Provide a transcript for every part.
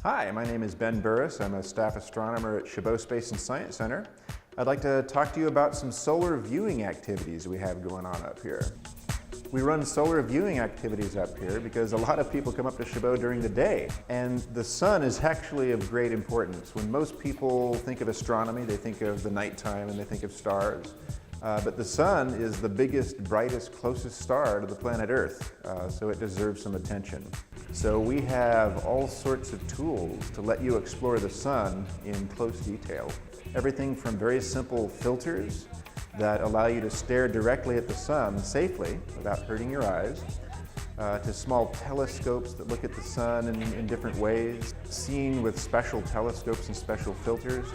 Hi, my name is Ben Burris. I'm a staff astronomer at Chabot Space Science Center. I'd like to talk to you about some solar viewing activities we have going on up here. We run solar viewing activities up here because a lot of people come up to Chabot during the day, and the sun is actually of great importance. When most people think of astronomy, they think of the nighttime and they think of stars. But the sun is the biggest, brightest, closest star to the planet Earth, so it deserves some attention. So we have all sorts of tools to let you explore the sun in close detail. Everything from very simple filters that allow you to stare directly at the sun safely without hurting your eyes, to small telescopes that look at the sun in different ways. Seen with special telescopes and special filters,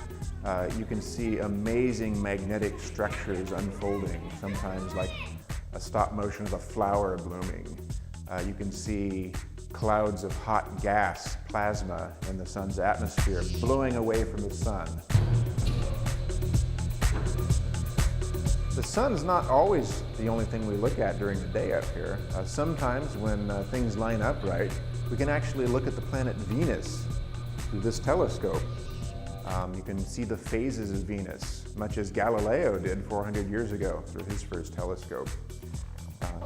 you can see amazing magnetic structures unfolding, sometimes like a stop motion of a flower blooming. You can see clouds of hot gas, plasma, in the sun's atmosphere blowing away from the sun. The sun's not always the only thing we look at during the day up here. Sometimes when things line up right, we can actually look at the planet Venus through this telescope. You can see the phases of Venus, much as Galileo did 400 years ago through his first telescope.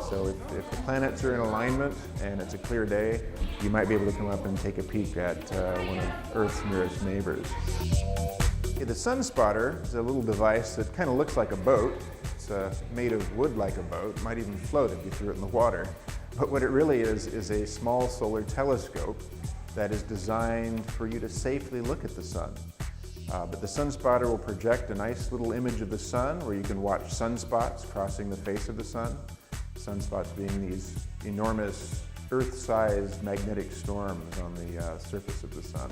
So if the planets are in alignment and it's a clear day, you might be able to come up and take a peek at one of Earth's nearest neighbors. The sunspotter is a little device that kind of looks like a boat. It's made of wood like a boat. It might even float if you threw it in the water. But what it really is a small solar telescope that is designed for you to safely look at the sun. But the sunspotter will project a nice little image of the sun where you can watch sunspots crossing the face of the sun. Sunspots being these enormous Earth-sized magnetic storms on the surface of the sun.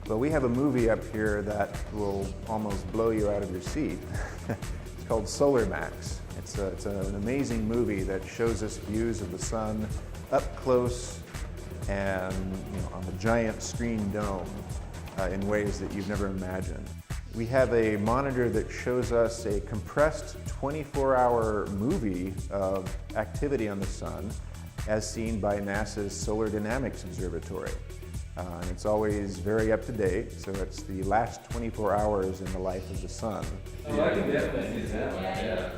But we have a movie up here that will almost blow you out of your seat. It's called SolarMax. It's an amazing movie that shows us views of the sun up close and on the giant screen dome in ways that you've never imagined. We have a monitor that shows us a compressed 24-hour movie of activity on the sun as seen by NASA's Solar Dynamics Observatory. And it's always very up to date, so it's the last 24 hours in the life of the sun. Oh, I can definitely see that one, yeah.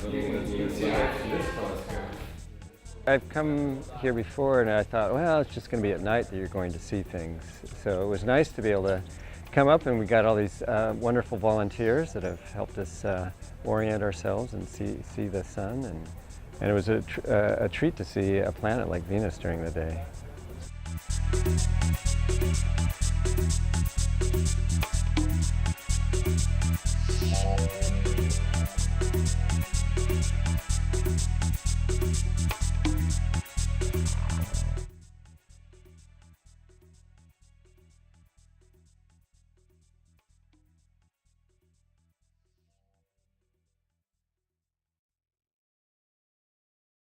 You can see that from this telescope. I've come here before and I thought, well, it's just going to be at night that you're going to see things. So it was nice to be able to come up, and we got all these wonderful volunteers that have helped us orient ourselves and see the sun. And it was a treat to see a planet like Venus during the day.